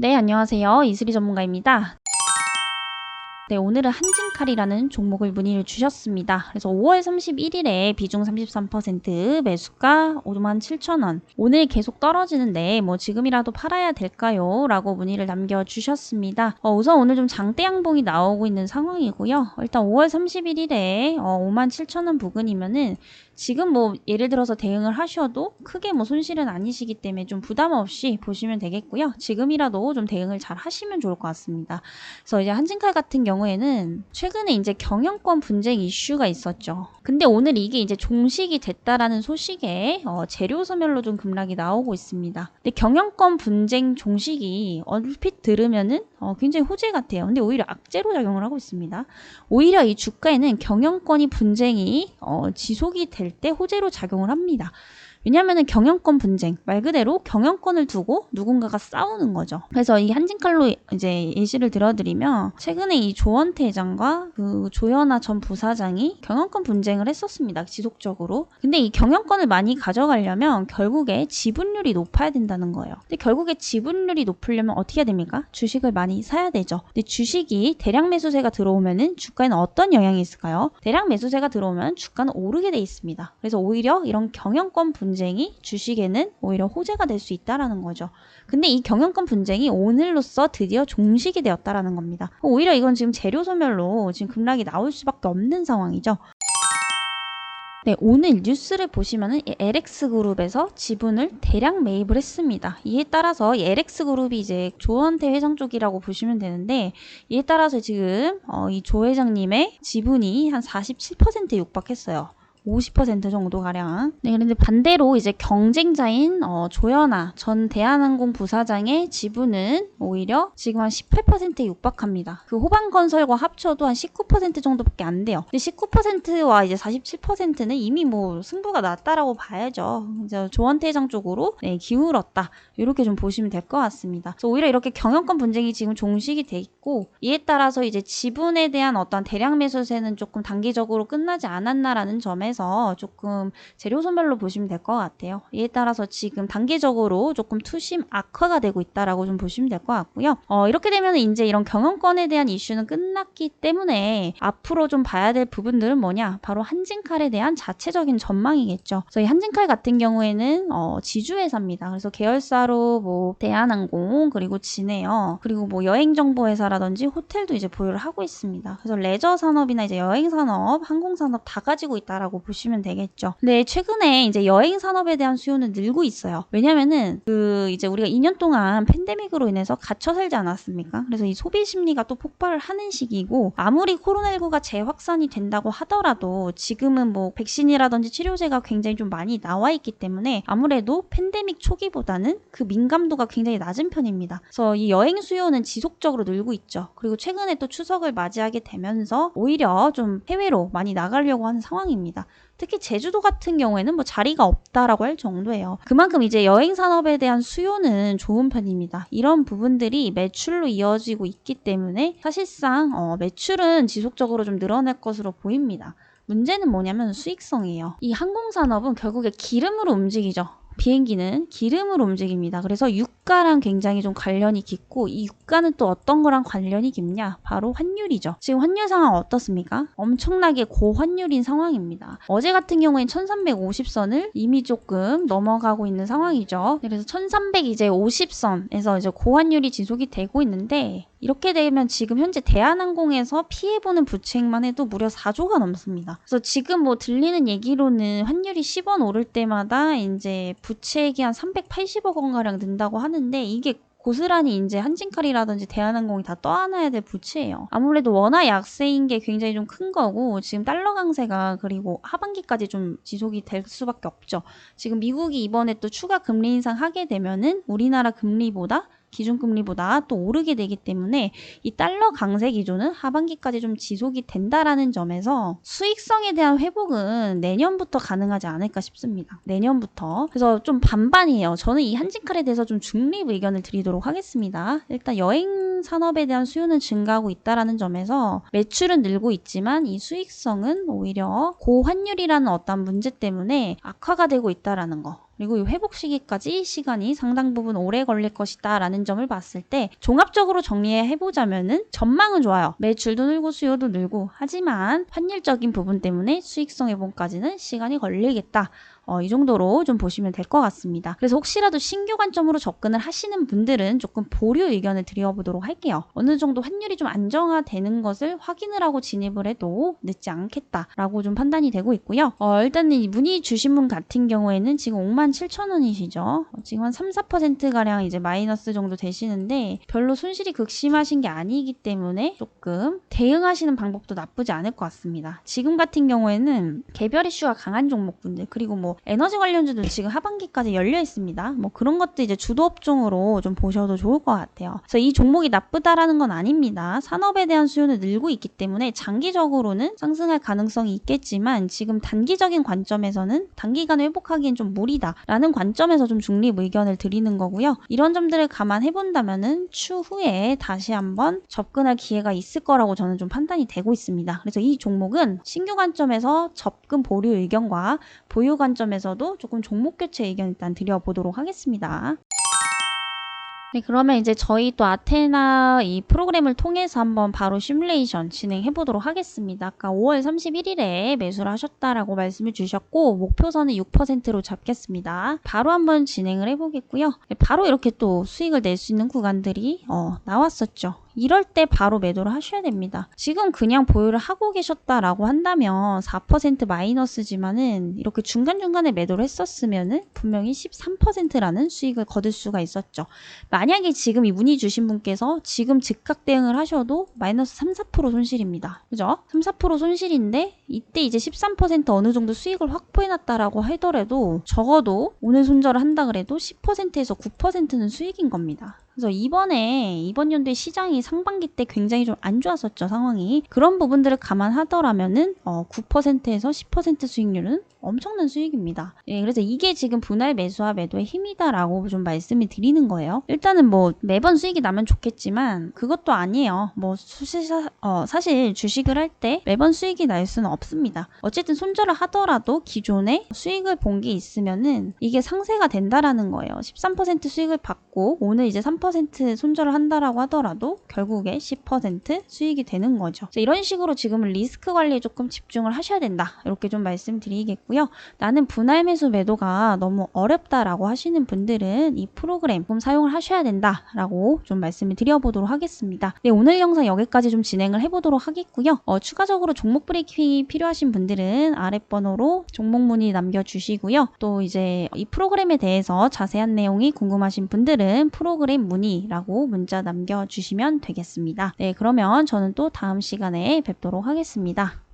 네, 안녕하세요. 이슬이 전문가입니다. 네, 오늘은 한진칼이라는 종목을 문의를 주셨습니다. 그래서 5월 31일에 비중 33%, 매수가 57,000원. 오늘 계속 떨어지는데 뭐 지금이라도 팔아야 될까요? 라고 문의를 남겨주셨습니다. 우선 오늘 좀 장대 양봉이 나오고 있는 상황이고요. 일단 5월 31일에 57,000원 부근이면은 지금 뭐 예를 들어서 대응을 하셔도 크게 뭐 손실은 아니시기 때문에 좀 부담 없이 보시면 되겠고요. 지금이라도 좀 대응을 잘 하시면 좋을 것 같습니다. 그래서 이제 한진칼 같은 경우에는 최근에 이제 경영권 분쟁 이슈가 있었죠. 근데 오늘 이게 이제 종식이 됐다라는 소식에 재료 소멸로 좀 급락이 나오고 있습니다. 근데 경영권 분쟁 종식이 얼핏 들으면은 굉장히 호재 같아요. 근데 오히려 악재로 작용을 하고 있습니다. 오히려 이 주가에는 경영권이 분쟁이 지속이 될 때 호재로 작용을 합니다. 왜냐하면 경영권 분쟁, 말 그대로 경영권을 두고 누군가가 싸우는 거죠. 그래서 이 한진칼로 이제 예시를 들어드리면 최근에 이 조원태 회장과 그 조현아 전 부사장이 경영권 분쟁을 했었습니다. 지속적으로. 근데 이 경영권을 많이 가져가려면 결국에 지분율이 높아야 된다는 거예요. 근데 결국에 지분율이 높으려면 어떻게 해야 됩니까? 주식을 많이 사야 되죠. 근데 주식이 대량 매수세가 들어오면은 주가에는 어떤 영향이 있을까요? 대량 매수세가 들어오면 주가는 오르게 돼 있습니다. 그래서 오히려 이런 경영권 분쟁이 주식에는 오히려 호재가 될 수 있다라는 거죠. 근데 이 경영권 분쟁이 오늘로써 드디어 종식이 되었다라는 겁니다. 오히려 이건 지금 재료 소멸로 지금 급락이 나올 수밖에 없는 상황이죠. 네, 오늘 뉴스를 보시면은 이 LX그룹에서 지분을 대량 매입을 했습니다. 이에 따라서 이 LX그룹이 이제 조원태 회장 쪽이라고 보시면 되는데, 이에 따라서 지금 이 조 회장님의 지분이 한 47%에 육박했어요. 50% 정도 가량. 네, 그런데 반대로 이제 경쟁자인 조현아 전 대한항공 부사장의 지분은 오히려 지금 한 18%에 육박합니다. 그 호반건설과 합쳐도 한 19% 정도밖에 안 돼요. 근데 19%와 이제 47%는 이미 뭐 승부가 났다라고 봐야죠. 이제 조원태 회장 쪽으로 기울었다. 이렇게 좀 보시면 될 것 같습니다. 그래서 오히려 이렇게 경영권 분쟁이 지금 종식이 돼 있고, 이에 따라서 이제 지분에 대한 어떤 대량 매수세는 조금 단기적으로 끝나지 않았나라는 점에서 조금 재료 소멸로 보시면 될 것 같아요. 이에 따라서 지금 단기적으로 조금 투심 악화가 되고 있다라고 좀 보시면 될 것 같고요. 이렇게 되면 이제 이런 경영권에 대한 이슈는 끝났기 때문에 앞으로 좀 봐야 될 부분들은 뭐냐? 바로 한진칼에 대한 자체적인 전망이겠죠. 그래서 이 한진칼 같은 경우에는 지주회사입니다. 그래서 계열사로 뭐 대한항공, 그리고 진에어, 그리고 뭐 여행정보회사라든지 호텔도 이제 보유를 하고 있습니다. 그래서 레저 산업이나 이제 여행 산업, 항공 산업 다 가지고 있다라고 보시면 되겠죠. 근데 최근에 이제 여행 산업에 대한 수요는 늘고 있어요. 왜냐면은 이제 우리가 2년 동안 팬데믹으로 인해서 갇혀 살지 않았습니까? 그래서 이 소비 심리가 또 폭발을 하는 시기고, 아무리 코로나19가 재확산이 된다고 하더라도 지금은 뭐 백신이라든지 치료제가 굉장히 좀 많이 나와 있기 때문에 아무래도 팬데믹 초기보다는 그 민감도가 굉장히 낮은 편입니다. 그래서 이 여행 수요는 지속적으로 늘고 있죠. 그리고 최근에 또 추석을 맞이하게 되면서 오히려 좀 해외로 많이 나가려고 하는 상황입니다. 특히 제주도 같은 경우에는 뭐 자리가 없다라고 할 정도예요. 그만큼 이제 여행 산업에 대한 수요는 좋은 편입니다. 이런 부분들이 매출로 이어지고 있기 때문에 사실상 매출은 지속적으로 좀 늘어날 것으로 보입니다. 문제는 뭐냐면 수익성이에요. 이 항공산업은 결국에 기름으로 움직이죠. 비행기는 기름으로 움직입니다. 그래서 유가랑 굉장히 좀 관련이 깊고, 이 유가는 또 어떤 거랑 관련이 깊냐? 바로 환율이죠. 지금 환율 상황 어떻습니까? 엄청나게 고환율인 상황입니다. 어제 같은 경우엔 1350선을 이미 조금 넘어가고 있는 상황이죠. 그래서 1300 이제 50선에서 이제 고환율이 지속이 되고 있는데, 이렇게 되면 지금 현재 대한항공에서 피해보는 부채액만 해도 무려 4조가 넘습니다. 그래서 지금 뭐 들리는 얘기로는 환율이 10원 오를 때마다 이제 부채액이 한 380억 원가량 는다고 하는데, 이게 고스란히 이제 한진칼이라든지 대한항공이 다 떠안아야 될 부채예요. 아무래도 원화 약세인 게 굉장히 좀 큰 거고, 지금 달러 강세가 그리고 하반기까지 좀 지속이 될 수밖에 없죠. 지금 미국이 이번에 또 추가 금리 인상하게 되면은 우리나라 금리보다 기준금리보다 또 오르게 되기 때문에 이 달러 강세 기조는 하반기까지 좀 지속이 된다라는 점에서 수익성에 대한 회복은 내년부터 가능하지 않을까 싶습니다. 내년부터. 그래서 좀 반반이에요. 저는 이 한진칼에 대해서 좀 중립 의견을 드리도록 하겠습니다. 일단 여행 산업에 대한 수요는 증가하고 있다라는 점에서 매출은 늘고 있지만 이 수익성은 오히려 고환율이라는 어떤 문제 때문에 악화가 되고 있다라는 거. 그리고 이 회복 시기까지 시간이 상당 부분 오래 걸릴 것이다 라는 점을 봤을 때 종합적으로 정리해보자면은 전망은 좋아요. 매출도 늘고 수요도 늘고 하지만 환율적인 부분 때문에 수익성 회복까지는 시간이 걸리겠다. 이 정도로 좀 보시면 될 것 같습니다. 그래서 혹시라도 신규 관점으로 접근을 하시는 분들은 조금 보류 의견을 드려보도록 할게요. 어느 정도 환율이 좀 안정화되는 것을 확인을 하고 진입을 해도 늦지 않겠다라고 좀 판단이 되고 있고요. 일단은 이 문의 주신 분 같은 경우에는 지금 57,000원이시죠. 지금 한 3-4%가량 이제 마이너스 정도 되시는데 별로 손실이 극심하신 게 아니기 때문에 조금 대응하시는 방법도 나쁘지 않을 것 같습니다. 지금 같은 경우에는 개별 이슈가 강한 종목분들 그리고 뭐 에너지 관련주도 지금 하반기까지 열려 있습니다. 뭐 그런 것도 이제 주도 업종으로 좀 보셔도 좋을 것 같아요. 그래서 이 종목이 나쁘다라는 건 아닙니다. 산업에 대한 수요는 늘고 있기 때문에 장기적으로는 상승할 가능성이 있겠지만 지금 단기적인 관점에서는 단기간에 회복하기엔 좀 무리다라는 관점에서 좀 중립 의견을 드리는 거고요. 이런 점들을 감안해 본다면은 추후에 다시 한번 접근할 기회가 있을 거라고 저는 좀 판단이 되고 있습니다. 그래서 이 종목은 신규 관점에서 접근 보류 의견과 보유 관점에서도 조금 종목 교체 의견 일단 드려보도록 하겠습니다. 네, 그러면 이제 저희 또 아테나 이 프로그램을 통해서 한번 바로 시뮬레이션 진행해 보도록 하겠습니다. 아까 5월 31일에 매수를 하셨다라고 말씀을 주셨고 목표선은 6%로 잡겠습니다. 바로 한번 진행을 해보겠고요. 바로 이렇게 또 수익을 낼 수 있는 구간들이 나왔었죠. 이럴 때 바로 매도를 하셔야 됩니다. 지금 그냥 보유를 하고 계셨다라고 한다면 4% 마이너스지만은 이렇게 중간중간에 매도를 했었으면은 분명히 13%라는 수익을 거둘 수가 있었죠. 만약에 지금 이 문의 주신 분께서 지금 즉각 대응을 하셔도 마이너스 3-4% 손실입니다. 그죠? 3-4% 손실인데 이때 이제 13% 어느 정도 수익을 확보해놨다라고 하더라도 적어도 오늘 손절을 한다 그래도 10%에서 9%는 수익인 겁니다. 그래서 이번 연도에 시장이 상반기 때 굉장히 좀 안 좋았었죠, 상황이. 그런 부분들을 감안하더라면은 9%에서 10% 수익률은 엄청난 수익입니다. 예, 그래서 이게 지금 분할 매수와 매도의 힘이다라고 좀 말씀을 드리는 거예요. 일단은 뭐 매번 수익이 나면 좋겠지만 그것도 아니에요. 뭐 사실 주식을 할 때 매번 수익이 날 수는 없습니다. 어쨌든 손절을 하더라도 기존에 수익을 본 게 있으면은 이게 상쇄가 된다라는 거예요. 13% 수익을 받고 오늘 이제 3% 손절을 한다라고 하더라도 결국에 10% 수익이 되는 거죠. 그래서 이런 식으로 지금은 리스크 관리에 조금 집중을 하셔야 된다. 이렇게 좀 말씀드리겠고요. 나는 분할 매수 매도가 너무 어렵다라고 하시는 분들은 이 프로그램 좀 사용을 하셔야 된다라고 좀 말씀을 드려보도록 하겠습니다. 네, 오늘 영상 여기까지 좀 진행을 해보도록 하겠고요. 추가적으로 종목 브리핑이 필요하신 분들은 아랫번호로 종목 문의 남겨주시고요. 또 이제 이 프로그램에 대해서 자세한 내용이 궁금하신 분들은 프로그램 문의라고 문자 남겨주시면 되겠습니다. 네, 그러면 저는 또 다음 시간에 뵙도록 하겠습니다.